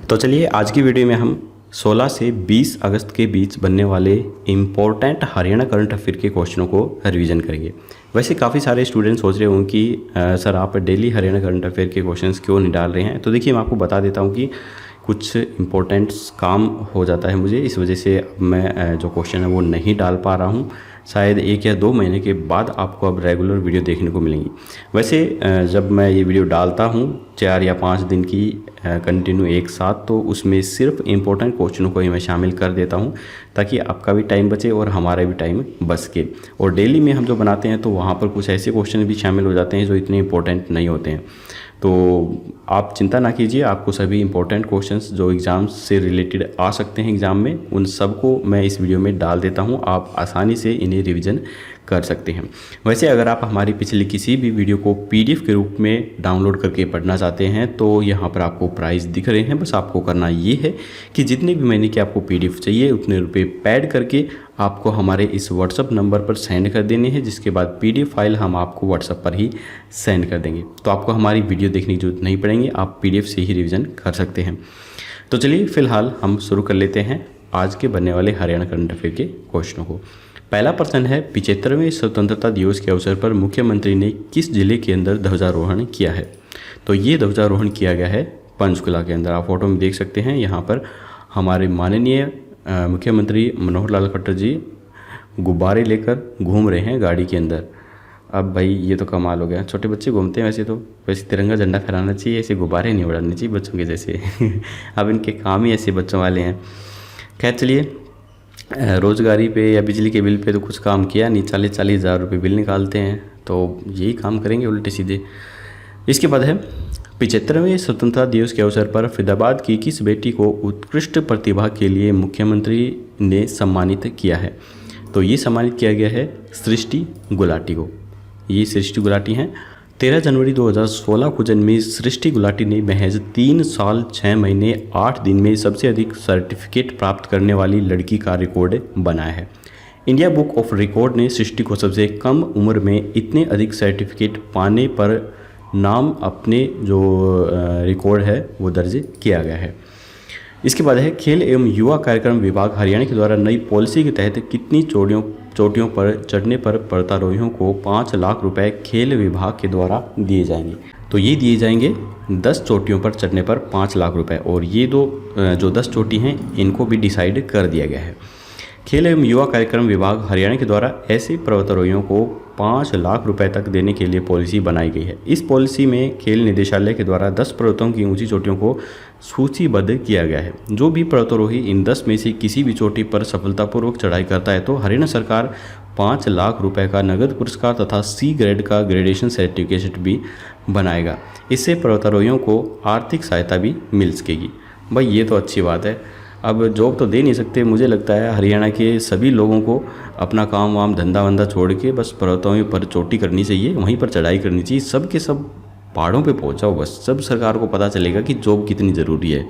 तो चलिए आज की वीडियो में हम 16 से 20 अगस्त के बीच बनने वाले इम्पोर्टेंट हरियाणा करंट अफेयर के क्वेश्चनों को रिवीजन करेंगे। वैसे काफ़ी सारे स्टूडेंट सोच रहे होंगे कि सर आप डेली हरियाणा करंट अफेयर के क्वेश्चंस क्यों नहीं डाल रहे हैं। तो देखिए मैं आपको बता देता हूँ कि कुछ इम्पोर्टेंट काम हो जाता है मुझे, इस वजह से मैं जो क्वेश्चन है वो नहीं डाल पा रहा हूँ। शायद 1 या 2 महीने के बाद आपको अब रेगुलर वीडियो देखने को मिलेंगी। वैसे जब मैं ये वीडियो डालता हूँ 4 या 5 दिन की कंटिन्यू एक साथ, तो उसमें सिर्फ इम्पोर्टेंट क्वेश्चनों को ही मैं शामिल कर देता हूँ ताकि आपका भी टाइम बचे और हमारा भी टाइम बच के। और डेली में हम जो बनाते हैं तो वहाँ पर कुछ ऐसे क्वेश्चन भी शामिल हो जाते हैं जो इतने इंपॉर्टेंट नहीं होते हैं। तो आप चिंता ना कीजिए, आपको सभी इंपॉर्टेंट क्वेश्चंस जो एग्ज़ाम से रिलेटेड आ सकते हैं एग्ज़ाम में, उन सबको मैं इस वीडियो में डाल देता हूं। आप आसानी से इन्हें रिवीजन कर सकते हैं। वैसे अगर आप हमारी पिछली किसी भी वीडियो को पीडीएफ के रूप में डाउनलोड करके पढ़ना चाहते हैं तो यहाँ पर आपको प्राइस दिख रहे हैं। बस आपको करना ये है कि जितने भी महीने की आपको पीडीएफ चाहिए उतने रुपये पैड करके आपको हमारे इस व्हाट्सअप नंबर पर सेंड कर देने हैं, जिसके बाद पीडीएफ फाइल हम आपको व्हाट्सएप पर ही सेंड कर देंगे। तो आपको हमारी वीडियो देखने की जरूरत नहीं पड़ेगी, आप पीडीएफ से ही रिवीजन कर सकते हैं। तो चलिए फिलहाल हम शुरू कर लेते हैं आज के बनने वाले हरियाणा करंट अफेयर के क्वेश्चनों को। पहला प्रश्न है, 75वें स्वतंत्रता दिवस के अवसर पर मुख्यमंत्री ने किस जिले के अंदर ध्वजारोहण किया है? तो ये ध्वजारोहण किया गया है पंचकुला के अंदर। आप फोटो में देख सकते हैं, यहाँ पर हमारे माननीय मुख्यमंत्री मनोहर लाल खट्टर जी गुब्बारे लेकर घूम रहे हैं गाड़ी के अंदर। अब भाई ये तो कमाल हो गया, छोटे बच्चे घूमते हैं वैसे तिरंगा झंडा फहराना चाहिए, ऐसे गुब्बारे नहीं उड़ाने चाहिए बच्चों के जैसे अब इनके काम ही ऐसे बच्चों वाले हैं। खैर चलिए, रोजगारी पे या बिजली के बिल पे तो कुछ काम किया नहीं, 40-40 हज़ार रुपये बिल निकालते हैं, तो यही काम करेंगे उल्टे सीधे। इसके बाद है, 75वें स्वतंत्रता दिवस के अवसर पर फरीदाबाद की किस बेटी को उत्कृष्ट प्रतिभा के लिए मुख्यमंत्री ने सम्मानित किया है? तो ये सम्मानित किया गया है सृष्टि गुलाटी को। ये सृष्टि गुलाटी हैं। 13 जनवरी 2016 को जन्मी सृष्टि गुलाटी ने महज 3 साल 6 महीने 8 दिन में सबसे अधिक सर्टिफिकेट प्राप्त करने वाली लड़की का रिकॉर्ड बनाया है। इंडिया बुक ऑफ रिकॉर्ड ने सृष्टि को सबसे कम उम्र में इतने अधिक सर्टिफिकेट पाने पर नाम अपने जो रिकॉर्ड है वो दर्ज किया गया है। इसके बाद है, खेल एवं युवा कार्यक्रम विभाग हरियाणा के द्वारा नई पॉलिसी के तहत कितनी चोटियों पर चढ़ने पर पर्वतारोहियों को 5 लाख रुपए खेल विभाग के द्वारा दिए जाएंगे? तो ये दिए जाएंगे 10 चोटियों पर चढ़ने पर 5 लाख रुपए, और ये जो 10 चोटी हैं इनको भी डिसाइड कर दिया गया है। खेल एवं युवा कार्यक्रम विभाग हरियाणा के द्वारा ऐसे पर्वतारोहियों को 5 लाख रुपए तक देने के लिए पॉलिसी बनाई गई है। इस पॉलिसी में खेल निदेशालय के द्वारा 10 पर्वतों की ऊंची चोटियों को सूचीबद्ध किया गया है। जो भी पर्वतारोही इन 10 में से किसी भी चोटी पर सफलतापूर्वक चढ़ाई करता है तो हरियाणा सरकार 5 लाख रुपए का नगद पुरस्कार तथा सी ग्रेड का ग्रेडेशन सर्टिफिकेट भी बनाएगा। इससे पर्वतारोहियों को आर्थिक सहायता भी मिल सकेगी। भाई ये तो अच्छी बात है। अब जॉब तो दे नहीं सकते, मुझे लगता है हरियाणा के सभी लोगों को अपना काम वाम धंधा वंदा छोड़ के बस पर्वतों पर चोटी करनी चाहिए, वहीं पर चढ़ाई करनी चाहिए। सब के सब पहाड़ों पे पहुंचाओ, बस सब सरकार को पता चलेगा कि जॉब कितनी ज़रूरी है।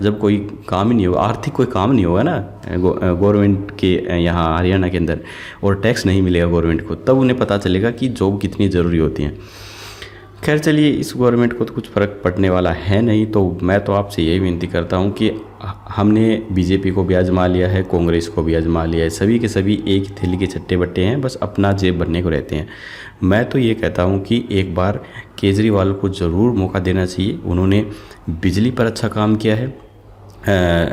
जब कोई काम ही नहीं होगा, आर्थिक कोई काम नहीं होगा ना गवर्नमेंट के यहाँ हरियाणा के अंदर, और टैक्स नहीं मिलेगा गवर्नमेंट को, तब उन्हें पता चलेगा कि जॉब कितनी ज़रूरी होती है। खैर चलिए, इस गवर्नमेंट को तो कुछ फ़र्क पड़ने वाला है नहीं, तो मैं तो आपसे यही विनती करता हूँ कि हमने बीजेपी को भी आजमा लिया है, कांग्रेस को भी आजमा लिया है, सभी के सभी एक ही थैली के छट्टे बट्टे हैं, बस अपना जेब भरने को रहते हैं। मैं तो ये कहता हूँ कि एक बार केजरीवाल को ज़रूर मौका देना चाहिए। उन्होंने बिजली पर अच्छा काम किया है,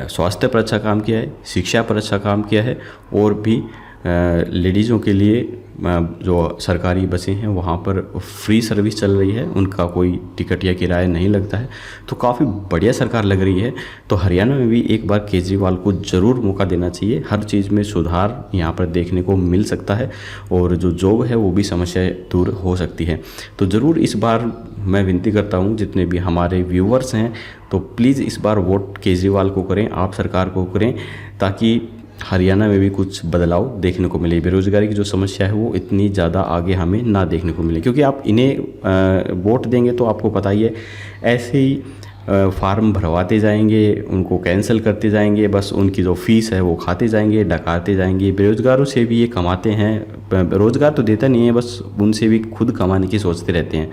स्वास्थ्य पर अच्छा काम किया है, शिक्षा पर अच्छा काम किया है, और भी लेडीज़ों के लिए जो सरकारी बसें हैं वहाँ पर फ्री सर्विस चल रही है, उनका कोई टिकट या किराया नहीं लगता है, तो काफ़ी बढ़िया सरकार लग रही है। तो हरियाणा में भी एक बार केजरीवाल को ज़रूर मौका देना चाहिए। हर चीज़ में सुधार यहाँ पर देखने को मिल सकता है, और जो जॉब है वो भी समस्या दूर हो सकती है। तो ज़रूर इस बार मैं विनती करता हूँ जितने भी हमारे व्यूवर्स हैं, तो प्लीज़ इस बार वोट केजरीवाल को करें, आप सरकार को करें, ताकि हरियाणा में भी कुछ बदलाव देखने को मिले। बेरोजगारी की जो समस्या है वो इतनी ज़्यादा आगे हमें ना देखने को मिले, क्योंकि आप इन्हें वोट देंगे तो आपको पता ही है ऐसे ही फार्म भरवाते जाएंगे, उनको कैंसिल करते जाएंगे, बस उनकी जो फीस है वो खाते जाएंगे, डकाते जाएंगे। बेरोजगारों से भी ये कमाते हैं, रोज़गार तो देता नहीं है, बस उनसे भी खुद कमाने की सोचते रहते हैं।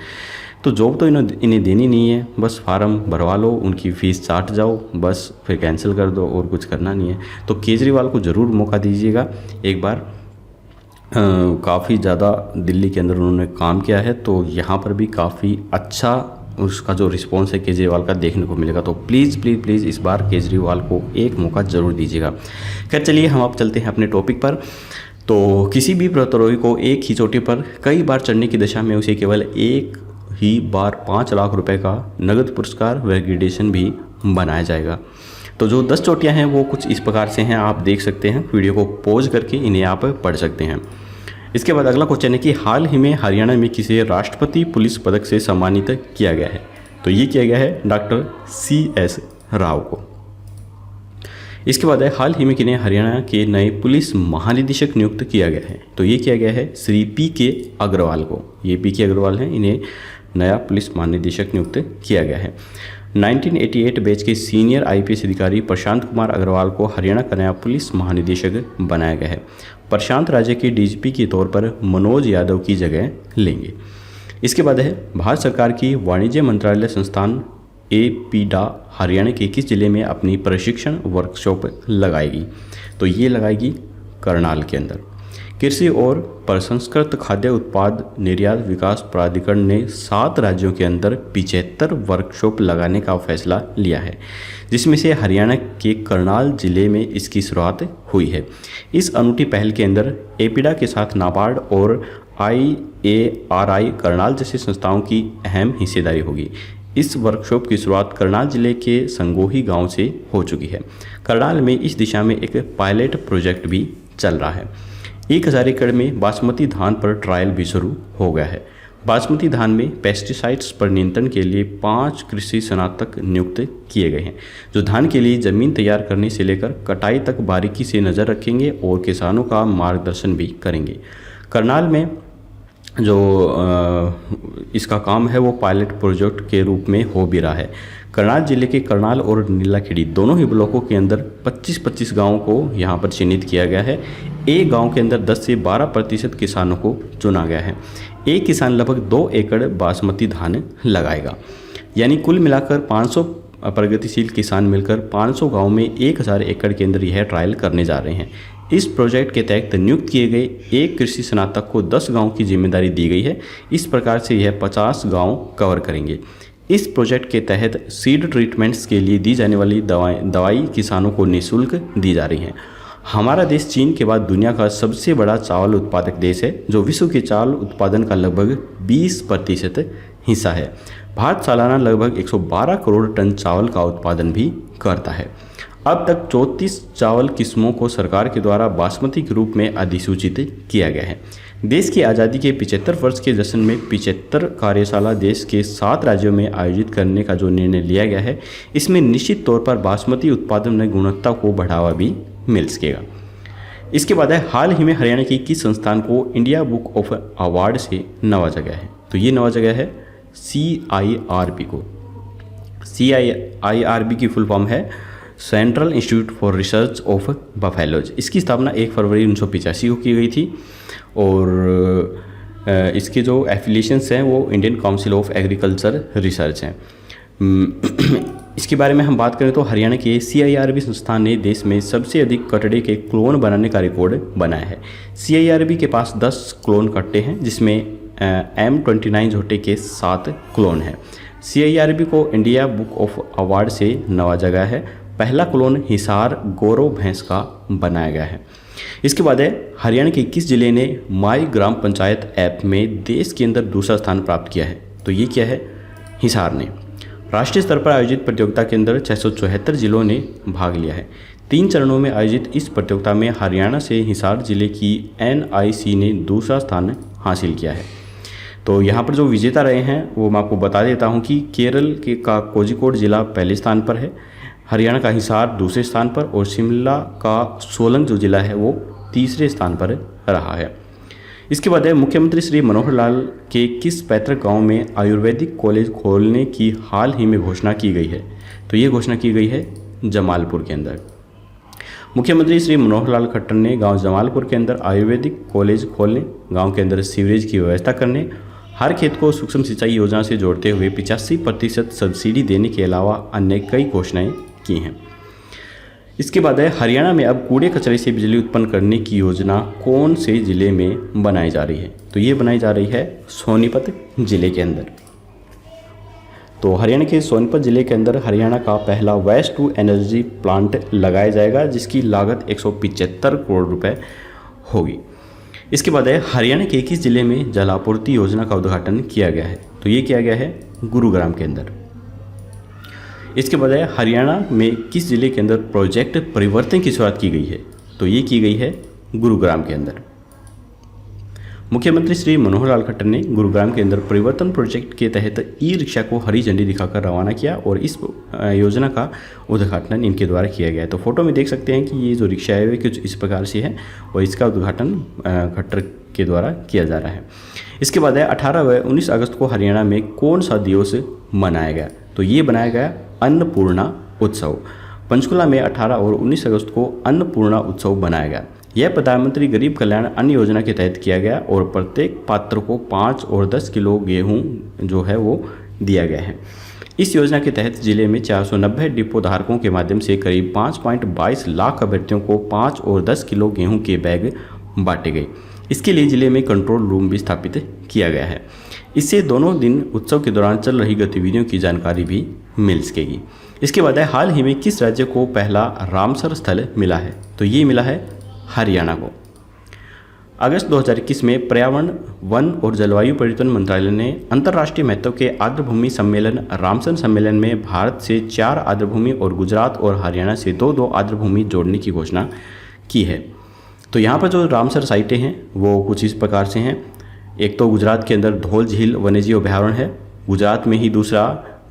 तो जॉब तो इन्हें देनी नहीं है, बस फार्म भरवा लो, उनकी फ़ीस चाट जाओ, बस फिर कैंसिल कर दो और कुछ करना नहीं है। तो केजरीवाल को ज़रूर मौका दीजिएगा एक बार। काफ़ी ज़्यादा दिल्ली के अंदर उन्होंने काम किया है, तो यहाँ पर भी काफ़ी अच्छा उसका जो रिस्पॉन्स है केजरीवाल का देखने को मिलेगा। तो प्लीज़ प्लीज़ प्लीज़ इस बार केजरीवाल को एक मौका ज़रूर दीजिएगा। खैर चलिए हम अब चलते हैं अपने टॉपिक पर। तो किसी भी प्रतियोगी को एक ही चोटी पर कई बार चढ़ने की दशा में उसे केवल एक ही बार 5 लाख रुपए का नगद पुरस्कार व ग्रेडेशन भी बनाया जाएगा। तो जो 10 चोटियाँ हैं वो कुछ इस प्रकार से हैं, आप देख सकते हैं, वीडियो को पॉज करके इन्हें आप पढ़ सकते हैं। इसके बाद अगला क्वेश्चन है कि हाल ही में हरियाणा में किसे राष्ट्रपति पुलिस पदक से सम्मानित किया गया है। तो ये किया गया है डॉक्टर CS राव को। इसके बाद है हाल ही में किन्हें हरियाणा के नए पुलिस महानिदेशक नियुक्त किया गया है। तो ये किया गया है श्री PK अग्रवाल को। ये PK अग्रवाल हैं, इन्हें नया पुलिस महानिदेशक नियुक्त किया गया है। 1988 बैच के सीनियर IPS अधिकारी प्रशांत कुमार अग्रवाल को हरियाणा का नया पुलिस महानिदेशक बनाया गया है। प्रशांत राज्य के DGP के तौर पर मनोज यादव की जगह लेंगे। इसके बाद है भारत सरकार की वाणिज्य मंत्रालय संस्थान एपीडा हरियाणा के किस जिले में अपनी प्रशिक्षण वर्कशॉप लगाएगी। तो ये लगाएगी करनाल के अंदर। कृषि और प्रसंस्कृत खाद्य उत्पाद निर्यात विकास प्राधिकरण ने 7 राज्यों के अंदर 75 वर्कशॉप लगाने का फैसला लिया है, जिसमें से हरियाणा के करनाल जिले में इसकी शुरुआत हुई है। इस अनूठी पहल के अंदर एपीडा के साथ नाबार्ड और IARI करनाल जैसी संस्थाओं की अहम हिस्सेदारी होगी। इस वर्कशॉप की शुरुआत करनाल जिले के संगोही गांव से हो चुकी है। करनाल में इस दिशा में एक पायलट प्रोजेक्ट भी चल रहा है। 1000 एकड़ में बासमती धान पर ट्रायल भी शुरू हो गया है। बासमती धान में पेस्टिसाइड्स पर नियंत्रण के लिए 5 कृषि स्नातक नियुक्त किए गए हैं, जो धान के लिए ज़मीन तैयार करने से लेकर कटाई तक बारीकी से नज़र रखेंगे और किसानों का मार्गदर्शन भी करेंगे। करनाल में जो इसका काम है वो पायलट प्रोजेक्ट के रूप में हो भी रहा है। करनाल जिले के करनाल और नीलाखेड़ी दोनों ही ब्लॉकों के अंदर 25-25 गाँवों को यहाँ पर चिन्हित किया गया है। एक गांव के अंदर 10 से 12% किसानों को चुना गया है। एक किसान लगभग 2 एकड़ बासमती धान लगाएगा, यानी कुल मिलाकर 500 प्रगतिशील किसान मिलकर 500 गाँव में 1000 एकड़ के अंदर यह ट्रायल करने जा रहे हैं। इस प्रोजेक्ट के तहत नियुक्त किए गए एक कृषि स्नातक को 10 गाँव की जिम्मेदारी दी गई है। इस प्रकार से यह 50 गाँव कवर करेंगे। इस प्रोजेक्ट के तहत सीड ट्रीटमेंट्स के लिए दी जाने वाली दवाई किसानों को निःशुल्क दी जा रही हैं। हमारा देश चीन के बाद दुनिया का सबसे बड़ा चावल उत्पादक देश है, जो विश्व के चावल उत्पादन का लगभग 20% हिस्सा है। भारत सालाना लगभग 112 करोड़ टन चावल का उत्पादन भी करता है। अब तक 34 चावल किस्मों को सरकार के द्वारा बासमती के रूप में अधिसूचित किया गया है। देश की आज़ादी के 75 वर्ष के जश्न में 75 कार्यशाला देश के 7 राज्यों में आयोजित करने का जो निर्णय लिया गया है, इसमें निश्चित तौर पर बासमती उत्पादन में गुणवत्ता को बढ़ावा भी मिल सकेगा। इसके बाद है हाल ही में हरियाणा की किस संस्थान को इंडिया बुक ऑफ अवार्ड से नवाजा गया है। तो ये नवाजा गया है CIRB को। CIRB की फुल फॉर्म है central institute for research of buffaloes. इसकी स्थापना 1 फरवरी 1985 को की गई थी और इसके जो एफिलिएशंस हैं वो Indian council of agriculture research हैं। इसके बारे में हम बात करें तो हरियाणा के CIRB संस्थान ने देश में सबसे अधिक कटड़े के क्लोन बनाने का रिकॉर्ड बनाया है। CIRB के पास 10 क्लोन कट्टे हैं, जिसमें M29 झोटे के 7 क्लोन हैं। CIRB को इंडिया बुक ऑफ अवार्ड से नवाजा गया है। पहला क्लोन हिसार गौरव भैंस का बनाया गया है। इसके बाद है हरियाणा के किस जिले ने माई ग्राम पंचायत ऐप में देश के अंदर दूसरा स्थान प्राप्त किया है। तो ये क्या है, हिसार ने। राष्ट्रीय स्तर पर आयोजित प्रतियोगिता के अंदर 674 जिलों ने भाग लिया है। 3 चरणों में आयोजित इस प्रतियोगिता में हरियाणा से हिसार जिले की NIC ने दूसरा स्थान हासिल किया है। तो यहाँ पर जो विजेता रहे हैं वो मैं आपको बता देता हूँ कि केरल के का कोझिकोड जिला पहले स्थान पर है, हरियाणा का हिसार दूसरे स्थान पर और शिमला का सोलंग जो जिला है वो तीसरे स्थान पर रहा है। इसके बाद है मुख्यमंत्री श्री मनोहर लाल के किस पैतृक गांव में आयुर्वेदिक कॉलेज खोलने की हाल ही में घोषणा की गई है। तो ये घोषणा की गई है जमालपुर के अंदर। मुख्यमंत्री श्री मनोहर लाल खट्टर ने गांव जमालपुर के अंदर आयुर्वेदिक कॉलेज खोलने, गांव के अंदर सीवरेज की व्यवस्था करने, हर खेत को सूक्ष्म सिंचाई योजना से जोड़ते हुए 85% सब्सिडी देने के अलावा अन्य कई घोषणाएं की हैं। इसके बाद है हरियाणा में अब कूड़े कचरे से बिजली उत्पन्न करने की योजना कौन से ज़िले में बनाई जा रही है? तो ये बनाई जा रही है सोनीपत ज़िले के अंदर। तो हरियाणा के सोनीपत ज़िले के अंदर हरियाणा का पहला वेस्ट टू एनर्जी प्लांट लगाया जाएगा, जिसकी लागत 175 करोड़ रुपए होगी। इसके बाद है हरियाणा के किस जिले में जलापूर्ति योजना का उद्घाटन किया गया है? तो ये किया गया है गुरुग्राम के अंदर। इसके बाद है हरियाणा में किस जिले के अंदर प्रोजेक्ट परिवर्तन की शुरुआत की गई है? तो ये की गई है गुरुग्राम के अंदर। मुख्यमंत्री श्री मनोहर लाल खट्टर ने गुरुग्राम के अंदर परिवर्तन प्रोजेक्ट के तहत ई रिक्शा को हरी झंडी दिखाकर रवाना किया और इस योजना का उद्घाटन इनके द्वारा किया गया है। तो फोटो में देख सकते हैं कि ये जो रिक्शा है वे कुछ इस प्रकार से है और इसका उद्घाटन खट्टर के द्वारा किया जा रहा है। इसके बाद है 18 व 19 अगस्त को हरियाणा में कौन सा दिवस मनाया गया? तो ये बनाया गया अन्नपूर्णा उत्सव। पंचकुला में 18 और 19 अगस्त को अन्नपूर्णा उत्सव बनाया गया। यह प्रधानमंत्री गरीब कल्याण अन्न योजना के तहत किया गया और प्रत्येक पात्र को 5 और 10 किलो गेहूं जो है वो दिया गया है। इस योजना के तहत जिले में 490 डिपो धारकों के माध्यम से करीब 5.22 लाख अभ्यर्थियों को 5 और 10 किलो गेहूं के बैग बांटे गए। इसके लिए जिले में कंट्रोल रूम भी स्थापित किया गया है। इससे दोनों दिन उत्सव के दौरान चल रही गतिविधियों की जानकारी भी मिल सकेगी। इसके बाद है हाल ही में किस राज्य को पहला रामसर स्थल मिला है? तो ये मिला है हरियाणा को। अगस्त 2021 में पर्यावरण, वन और जलवायु परिवर्तन मंत्रालय ने अंतर्राष्ट्रीय महत्व के आर्द्रभूमि सम्मेलन रामसर सम्मेलन में भारत से 4 आर्द्रभूमि और गुजरात और हरियाणा से 2 आर्द्रभूमि जोड़ने की घोषणा की है। तो यहाँ पर जो रामसर साइटें हैं वो कुछ इस प्रकार से हैं। एक तो गुजरात के अंदर धौल झील वन्यजीव अभयारण्य है, गुजरात में ही दूसरा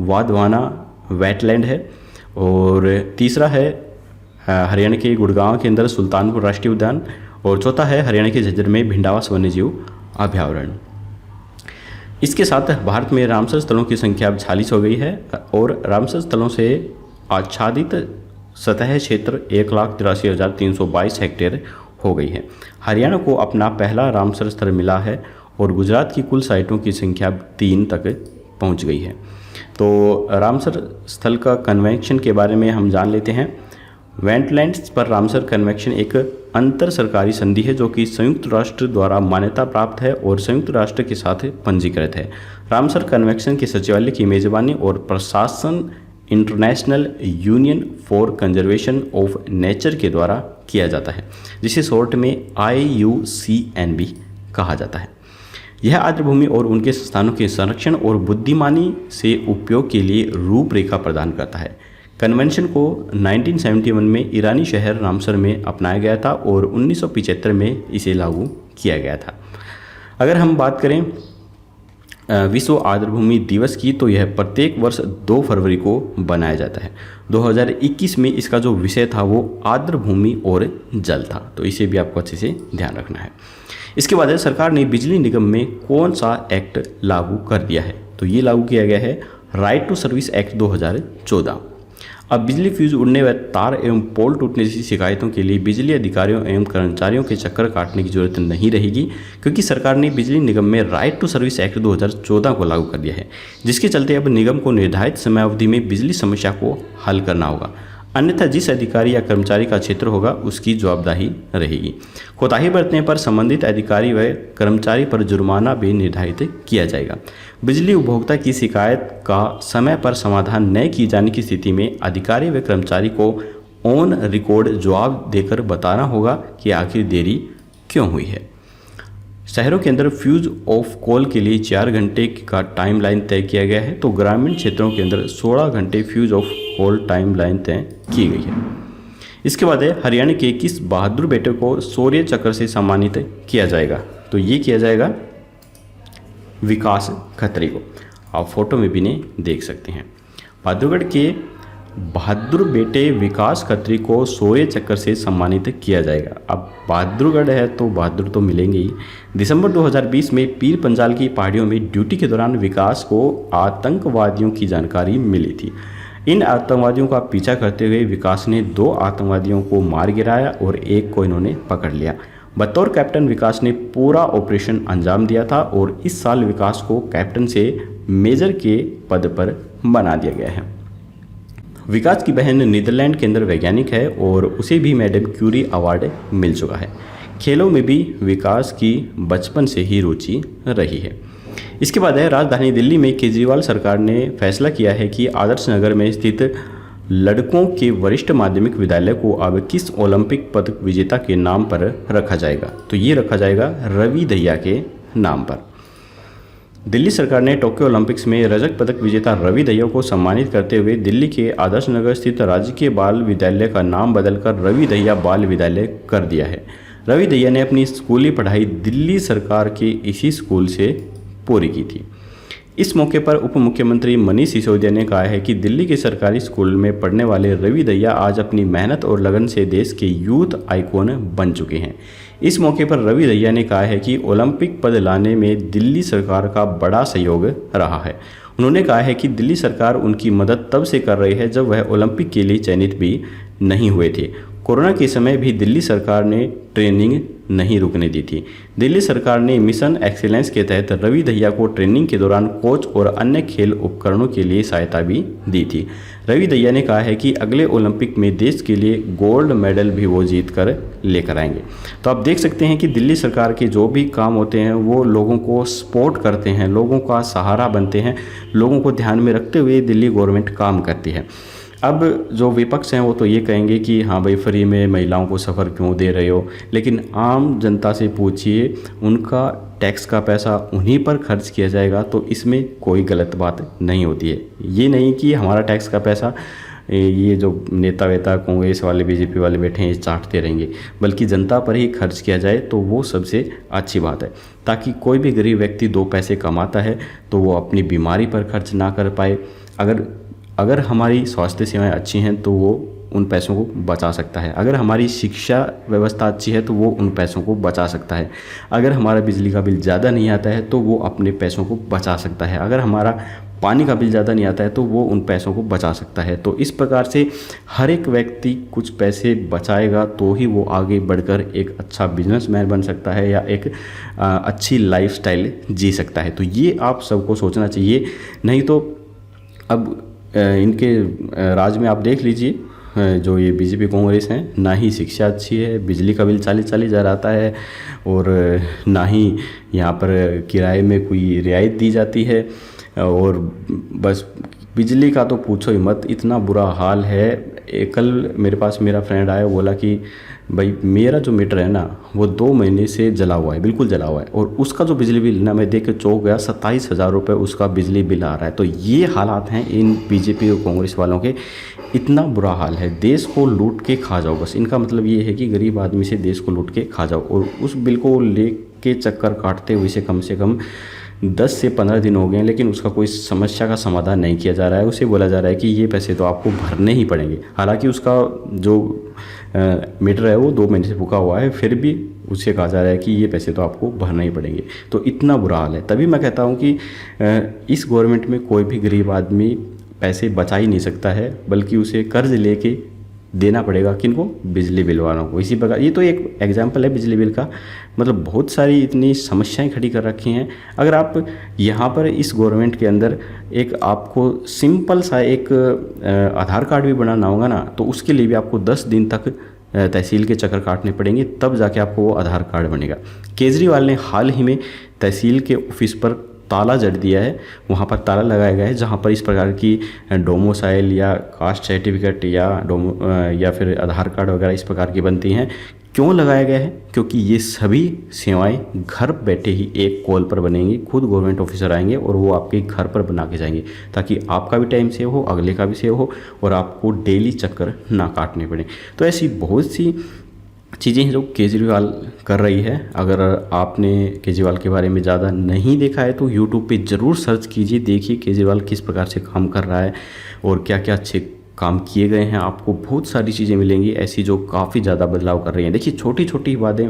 वाधवाना वेटलैंड है और तीसरा है हरियाणा के गुड़गांव के अंदर सुल्तानपुर राष्ट्रीय उद्यान और चौथा है हरियाणा के झज्जर में भिंडावास वन्यजीव अभयारण्य। इसके साथ भारत में रामसर स्थलों की संख्या अब 46 हो गई है और रामसर स्थलों से आच्छादित सतह क्षेत्र 1,83,322 हेक्टेयर हो गई है। हरियाणा को अपना पहला रामसर स्थल मिला है और गुजरात की कुल साइटों की संख्या 3 तक पहुंच गई है। तो रामसर स्थल का कन्वेंशन के बारे में हम जान लेते हैं। वेटलैंड्स पर रामसर कन्वेंशन एक अंतर सरकारी संधि है जो कि संयुक्त राष्ट्र द्वारा मान्यता प्राप्त है और संयुक्त राष्ट्र के साथ पंजीकृत है। रामसर कन्वेंशन के सचिवालय की मेजबानी और प्रशासन international union for conservation of nature के द्वारा किया जाता है, जिसे शॉर्ट में IUCN भी कहा जाता है। यह आर्द्रभूमि और उनके स्थानों के संरक्षण और बुद्धिमानी से उपयोग के लिए रूपरेखा प्रदान करता है। कन्वेंशन को 1971 में ईरानी शहर रामसर में अपनाया गया था और 1975 में इसे लागू किया गया था। अगर हम बात करें विश्व आर्द्रभूमि दिवस की, तो यह प्रत्येक वर्ष 2 फरवरी को बनाया जाता है। 2021 में इसका जो विषय था वो आर्द्रभूमि और जल था, तो इसे भी आपको अच्छे से ध्यान रखना है। इसके बाद सरकार ने बिजली निगम में कौन सा एक्ट लागू कर दिया है? तो ये लागू किया गया है राइट टू सर्विस एक्ट 2014। अब बिजली फ्यूज उड़ने व तार एवं पोल टूटने जैसी शिकायतों के लिए बिजली अधिकारियों एवं कर्मचारियों के चक्कर काटने की जरूरत नहीं रहेगी, क्योंकि सरकार ने बिजली निगम में राइट टू सर्विस एक्ट 2014 को लागू कर दिया है, जिसके चलते अब निगम को निर्धारित समयावधि में बिजली समस्या को हल करना होगा। अन्यथा जिस अधिकारी या कर्मचारी का क्षेत्र होगा उसकी जवाबदारी रहेगी। कोताही बरतने पर संबंधित अधिकारी व कर्मचारी पर जुर्माना भी निर्धारित किया जाएगा। बिजली उपभोक्ता की शिकायत का समय पर समाधान न किए जाने की स्थिति में अधिकारी व कर्मचारी को ऑन रिकॉर्ड जवाब देकर बताना होगा कि आखिर देरी क्यों हुई है। शहरों के अंदर फ्यूज ऑफ कॉल के लिए 4 घंटे का टाइम लाइन तय किया गया है, तो ग्रामीण क्षेत्रों के अंदर 16 घंटे fuse of call time line तय की गई है। इसके बाद है हरियाणा के किस बहादुर बेटे को शौर्य चक्र से सम्मानित किया जाएगा? तो ये किया जाएगा विकास खत्री को। आप फोटो में भी नहीं देख सकते हैं। बहादुरगढ़ के बहादुर बेटे विकास खत्री को शौर्य चक्र से सम्मानित किया जाएगा। अब बहादुरगढ़ है तो बहादुर तो मिलेंगे ही। दिसंबर 2020 में पीर पंजाल की पहाड़ियों में ड्यूटी के दौरान विकास को आतंकवादियों की जानकारी मिली थी। इन आतंकवादियों का पीछा करते हुए विकास ने 2 आतंकवादियों को मार गिराया और एक को इन्होंने पकड़ लिया। बतौर कैप्टन विकास ने पूरा ऑपरेशन अंजाम दिया था और इस साल विकास को कैप्टन से मेजर के पद पर बना दिया गया है। विकास की बहन नीदरलैंड के अंदर वैज्ञानिक है और उसे भी मैडम क्यूरी अवार्ड मिल चुका है। खेलों में भी विकास की बचपन से ही रुचि रही है। इसके बाद है राजधानी दिल्ली में केजरीवाल सरकार ने फैसला किया है कि आदर्श नगर में स्थित लड़कों के वरिष्ठ माध्यमिक विद्यालय को अब किस ओलंपिक पदक विजेता के नाम पर रखा जाएगा, तो ये रखा जाएगा रवि दहिया के नाम पर। दिल्ली सरकार ने टोक्यो ओलंपिक्स में रजत पदक विजेता रवि दहिया को सम्मानित करते हुए दिल्ली के आदर्श नगर स्थित राजकीय बाल विद्यालय का नाम बदलकर रवि दहिया बाल विद्यालय कर दिया है। रवि दहिया ने अपनी स्कूली पढ़ाई दिल्ली सरकार के इसी स्कूल से पूरी की थी। इस मौके पर उप मुख्यमंत्री मनीष सिसोदिया ने कहा है कि दिल्ली के सरकारी स्कूल में पढ़ने वाले रवि दहिया आज अपनी मेहनत और लगन से देश के यूथ आइकॉन बन चुके हैं। इस मौके पर रवि दहिया ने कहा है कि ओलंपिक पद लाने में दिल्ली सरकार का बड़ा सहयोग रहा है। उन्होंने कहा है कि दिल्ली सरकार उनकी मदद तब से कर रही है जब वह ओलंपिक के लिए चयनित भी नहीं हुए थे। कोरोना के समय भी दिल्ली सरकार ने ट्रेनिंग नहीं रुकने दी थी। दिल्ली सरकार ने मिशन एक्सीलेंस के तहत रवि दहिया को ट्रेनिंग के दौरान कोच और अन्य खेल उपकरणों के लिए सहायता भी दी थी। रवि दहिया ने कहा है कि अगले ओलंपिक में देश के लिए गोल्ड मेडल भी वो जीत कर लेकर आएंगे। तो आप देख सकते हैं कि दिल्ली सरकार के जो भी काम होते हैं वो लोगों को सपोर्ट करते हैं, लोगों का सहारा बनते हैं, लोगों को ध्यान में रखते हुए दिल्ली गवर्नमेंट काम करती है। अब जो विपक्ष हैं वो तो ये कहेंगे कि हाँ भाई फ्री में महिलाओं को सफ़र क्यों दे रहे हो, लेकिन आम जनता से पूछिए, उनका टैक्स का पैसा उन्हीं पर खर्च किया जाएगा, तो इसमें कोई गलत बात नहीं होती है। ये नहीं कि हमारा टैक्स का पैसा ये जो नेता वेता कांग्रेस वाले बीजेपी वाले बैठे हैं चाटते रहेंगे, बल्कि जनता पर ही खर्च किया जाए तो वो सबसे अच्छी बात है, ताकि कोई भी गरीब व्यक्ति दो पैसे कमाता है तो वो अपनी बीमारी पर खर्च ना कर पाए। अगर हमारी स्वास्थ्य सेवाएं अच्छी हैं तो वो उन पैसों को बचा सकता है। अगर हमारी शिक्षा व्यवस्था अच्छी है तो वो उन पैसों को बचा सकता है। अगर हमारा बिजली का बिल ज़्यादा नहीं आता है तो वो अपने पैसों को बचा सकता है। अगर हमारा पानी का बिल ज़्यादा नहीं आता है तो वो उन पैसों को बचा सकता है। तो इस प्रकार से हर एक व्यक्ति कुछ पैसे बचाएगा तो ही वो आगे बढ़कर एक अच्छा बिजनेसमैन बन सकता है या एक अच्छी लाइफस्टाइल जी सकता है। तो ये आप सबको सोचना चाहिए। नहीं तो अब इनके राज में आप देख लीजिए, जो ये बीजेपी कांग्रेस हैं, ना ही शिक्षा अच्छी है, बिजली का बिल 40 हज़ार आता है और ना ही यहाँ पर किराए में कोई रियायत दी जाती है, और बस बिजली का तो पूछो ही मत, इतना बुरा हाल है। कल मेरे पास मेरा फ्रेंड आया, बोला कि भाई मेरा जो मीटर है ना वो 2 महीने से जला हुआ है, बिल्कुल जला हुआ है, और उसका जो बिजली बिल ना मैं देख के चौंक गया, 27,000 रुपये उसका बिजली बिल आ रहा है। तो ये हालात हैं इन बीजेपी और कांग्रेस वालों के, इतना बुरा हाल है। देश को लूट के खा जाओ, बस इनका मतलब ये है कि गरीब आदमी से देश को लूट के खा जाओ, और उस बिल को ले के चक्कर काटते हुए से कम 10 से 15 दिन हो गए हैं, लेकिन उसका कोई समस्या का समाधान नहीं किया जा रहा है। उसे बोला जा रहा है कि ये पैसे तो आपको भरने ही पड़ेंगे। हालांकि उसका जो मीटर है वो 2 महीने से फूका हुआ है, फिर भी उसे कहा जा रहा है कि ये पैसे तो आपको भरना ही पड़ेंगे। तो इतना बुरा हाल है। तभी मैं कहता हूँ कि इस गवर्नमेंट में कोई भी गरीब आदमी पैसे बचा ही नहीं सकता है, बल्कि उसे कर्ज लेके देना पड़ेगा। किनको? बिजली बिल वालों को। इसी प्रकार ये तो एक एग्जाम्पल है बिजली बिल का, मतलब बहुत सारी इतनी समस्याएं खड़ी कर रखी हैं। अगर आप यहाँ पर इस गवर्नमेंट के अंदर एक आपको सिंपल सा एक आधार कार्ड भी बनाना होगा ना, तो उसके लिए भी आपको 10 दिन तक तहसील के चक्कर काटने पड़ेंगे, तब जाके आपको वो आधार कार्ड बनेगा। केजरीवाल ने हाल ही में तहसील के ऑफिस पर ताला जड़ दिया है, वहाँ पर ताला लगाया गया है जहाँ पर इस प्रकार की डोमोसाइल या कास्ट सर्टिफिकेट या फिर आधार कार्ड वगैरह इस प्रकार की बनती हैं। क्यों लगाया गया है? क्योंकि ये सभी सेवाएं घर बैठे ही एक कॉल पर बनेंगी। खुद गवर्नमेंट ऑफिसर आएंगे और वो आपके घर पर बना के जाएंगे, ताकि आपका भी टाइम सेव हो, अगले का भी सेव हो, और आपको डेली चक्कर ना काटने पड़े। तो ऐसी बहुत सी चीज़ें हैं जो केजरीवाल कर रही है। अगर आपने केजरीवाल के बारे में ज़्यादा नहीं देखा है तो यूट्यूब पे ज़रूर सर्च कीजिए, देखिए केजरीवाल किस प्रकार से काम कर रहा है और क्या क्या अच्छे काम किए गए हैं, आपको बहुत सारी चीज़ें मिलेंगी ऐसी जो काफ़ी ज़्यादा बदलाव कर रही हैं। देखिए छोटी छोटी बातें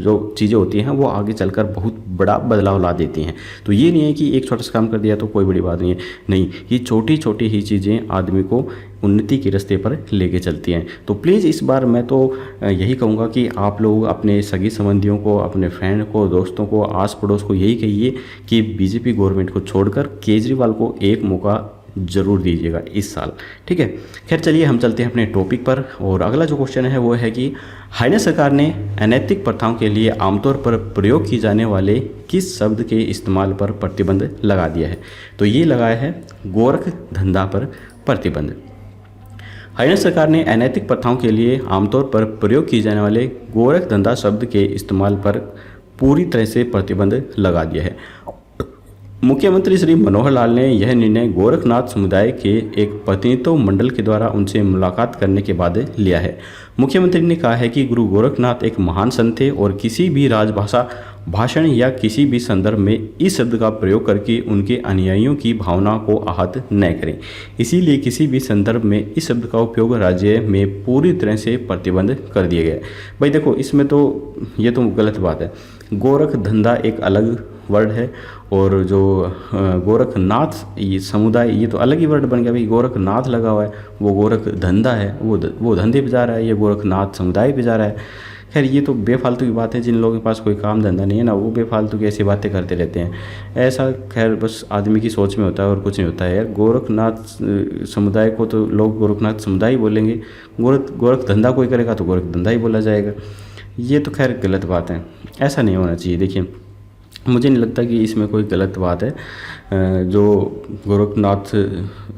जो चीज़ें होती हैं वो आगे चलकर बहुत बड़ा बदलाव ला देती हैं। तो ये नहीं है कि एक छोटा सा काम कर दिया तो कोई बड़ी बात नहीं है, नहीं, ये छोटी छोटी ही चीज़ें आदमी को उन्नति के रास्ते पर लेके चलती हैं। तो प्लीज़ इस बार मैं तो यही कहूँगा कि आप लोग अपने सगी संबंधियों को, अपने फ्रेंड को, दोस्तों को, आस पड़ोस को यही कहिए कि बीजेपी गवर्नमेंट को छोड़कर केजरीवाल को एक मौका ज़रूर दीजिएगा इस साल, ठीक है। खैर चलिए हम चलते हैं अपने टॉपिक पर। और अगला जो क्वेश्चन है वो है कि हरियाणा सरकार ने अनैतिक प्रथाओं के लिए आमतौर पर प्रयोग किए जाने वाले किस शब्द के इस्तेमाल पर प्रतिबंध लगा दिया है। तो ये लगाया है गोरख धंधा पर प्रतिबंध। हरियाणा सरकार ने अनैतिक प्रथाओं के लिए आमतौर पर प्रयोग किए जाने वाले गोरख धंधा शब्द के इस्तेमाल पर पूरी तरह से प्रतिबंध लगा दिया है। मुख्यमंत्री श्री मनोहर लाल ने यह निर्णय गोरखनाथ समुदाय के एक प्रतिनिधित्व मंडल के द्वारा उनसे मुलाकात करने के बाद लिया है। मुख्यमंत्री ने कहा है कि गुरु गोरखनाथ एक महान संत थे और किसी भी राजभाषा, भाषण या किसी भी संदर्भ में इस शब्द का प्रयोग करके उनके अनुयायियों की भावना को आहत न करें। इसीलिए किसी भी संदर्भ में इस शब्द का उपयोग राज्य में पूरी तरह से प्रतिबंध कर दिया गया। भाई देखो इसमें तो ये तो गलत बात है। गोरख धंधा एक अलग वर्ड है और जो गोरखनाथ ये समुदाय ये तो अलग ही वर्ड बन गया। भाई गोरखनाथ लगा हुआ है, वो गोरख धंधा है, वो धंधे पे जा रहा है, ये गोरखनाथ समुदाय पे जा रहा है। खैर ये तो बेफालतू की बात है। जिन लोगों के पास कोई काम धंधा नहीं है ना, वो बेफालतू की ऐसी बातें करते रहते हैं। ऐसा खैर बस आदमी की सोच में होता है और कुछ नहीं होता है यार। गोरखनाथ समुदाय को तो लोग गोरखनाथ समुदाय ही बोलेंगे, गोरख धंधा कोई करेगा तो गोरख धंधा ही बोला जाएगा। ये तो खैर गलत बात है, ऐसा नहीं होना चाहिए। देखिए मुझे नहीं लगता कि इसमें कोई गलत बात है। जो गोरखनाथ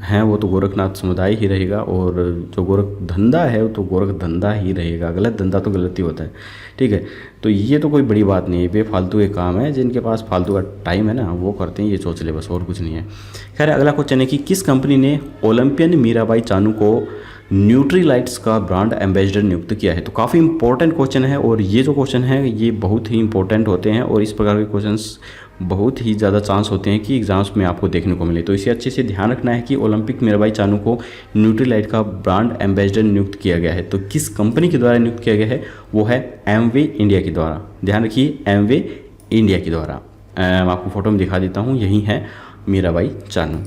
हैं वो तो गोरखनाथ समुदाय ही रहेगा और जो गोरख धंधा है वो तो गोरख धंधा ही रहेगा। गलत धंधा तो गलत ही होता है, ठीक है। तो ये तो कोई बड़ी बात नहीं है, बेफालतू के काम है। जिनके पास फालतू का टाइम है ना वो करते हैं, ये सोच ले बस, और कुछ नहीं है। खैर अगला क्वेश्चन है कि किस कंपनी ने ओलंपियन मीराबाई चानू को न्यूट्रीलाइट्स का ब्रांड एम्बेसडर नियुक्त किया है। तो काफ़ी इंपॉर्टेंट क्वेश्चन है और ये जो क्वेश्चन है ये बहुत ही इंपॉर्टेंट होते हैं और इस प्रकार के क्वेश्चंस बहुत ही ज़्यादा चांस होते हैं कि एग्जाम्स में आपको देखने को मिले। तो इसे अच्छे से ध्यान रखना है कि ओलंपिक मीराबाई चानू को न्यूट्रीलाइट का ब्रांड एम्बेसडर नियुक्त किया गया है। तो किस कंपनी के द्वारा नियुक्त किया गया है, वो है एमवे इंडिया के द्वारा। ध्यान रखिए, एमवे इंडिया के द्वारा। मैं आपको फोटो में दिखा देता हूँ, यही है मीराबाई चानू।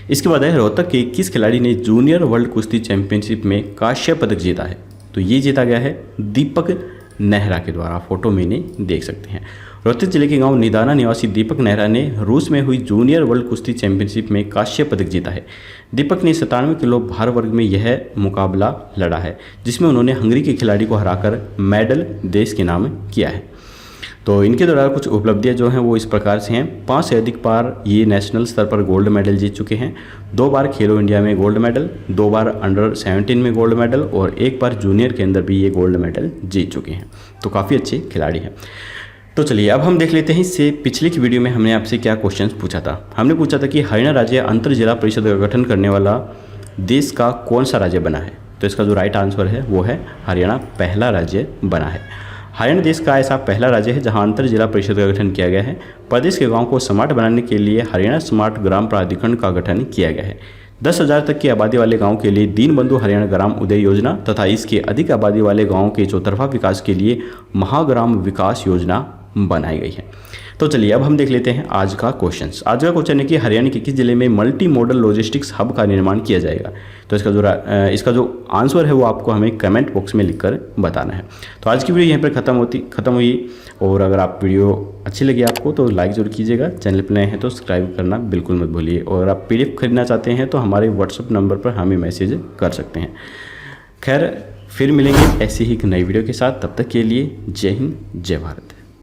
इसके बाद है रोहतक के किस खिलाड़ी ने जूनियर वर्ल्ड कुश्ती चैंपियनशिप में कांस्य पदक जीता है। तो ये जीता गया है दीपक नेहरा के द्वारा। फोटो में इन्हें देख सकते हैं। रोहतक जिले के गांव निदाना निवासी दीपक नेहरा ने रूस में हुई जूनियर वर्ल्ड कुश्ती चैंपियनशिप में कांस्य पदक जीता है। दीपक ने 97 किलो भार वर्ग में यह मुकाबला लड़ा है, जिसमें उन्होंने हंगरी के खिलाड़ी को हराकर मेडल देश के नाम किया है। तो इनके द्वारा कुछ उपलब्धियां जो हैं वो इस प्रकार से हैं। 5 से अधिक बार ये नेशनल स्तर पर गोल्ड मेडल जीत चुके हैं। 2 बार खेलो इंडिया में गोल्ड मेडल, 2 बार अंडर 17 में गोल्ड मेडल और 1 बार जूनियर के अंदर भी ये गोल्ड मेडल जीत चुके हैं। तो काफ़ी अच्छे खिलाड़ी हैं। तो चलिए अब हम देख लेते हैं इससे पिछले की वीडियो में हमने आपसे क्या क्वेश्चन पूछा था। हमने पूछा था कि हरियाणा राज्य अंतर जिला परिषद का गठन करने वाला देश का कौन सा राज्य बना है। तो इसका जो राइट आंसर है वो है हरियाणा पहला राज्य बना है। हरियाणा देश का ऐसा पहला राज्य है जहां अंतर जिला परिषद का गठन किया गया है। प्रदेश के गांव को स्मार्ट बनाने के लिए हरियाणा स्मार्ट ग्राम प्राधिकरण का गठन किया गया है। 10,000 तक की आबादी वाले गांव के लिए दीनबंधु हरियाणा ग्राम उदय योजना तथा इसके अधिक आबादी वाले गांवों के चौतरफा विकास के लिए महाग्राम विकास योजना बनाई गई है। तो चलिए अब हम देख लेते हैं आज का क्वेश्चन। आज का क्वेश्चन है कि हरियाणा के किस जिले में मल्टी मॉडल लॉजिस्टिक्स हब का निर्माण किया जाएगा। तो इसका जो आंसर है वो आपको हमें कमेंट बॉक्स में लिखकर बताना है। तो आज की वीडियो यहीं पर खत्म हुई और अगर आप वीडियो अच्छी लगी आपको तो लाइक जरूर कीजिएगा। चैनल पर नए हैं तो सब्सक्राइब करना बिल्कुल मत भूलिए और आप PDF खरीदना चाहते हैं तो हमारे व्हाट्सएप नंबर पर हमें मैसेज कर सकते हैं। खैर फिर मिलेंगे ऐसी ही एक नई वीडियो के साथ, तब तक के लिए जय हिंद जय भारत।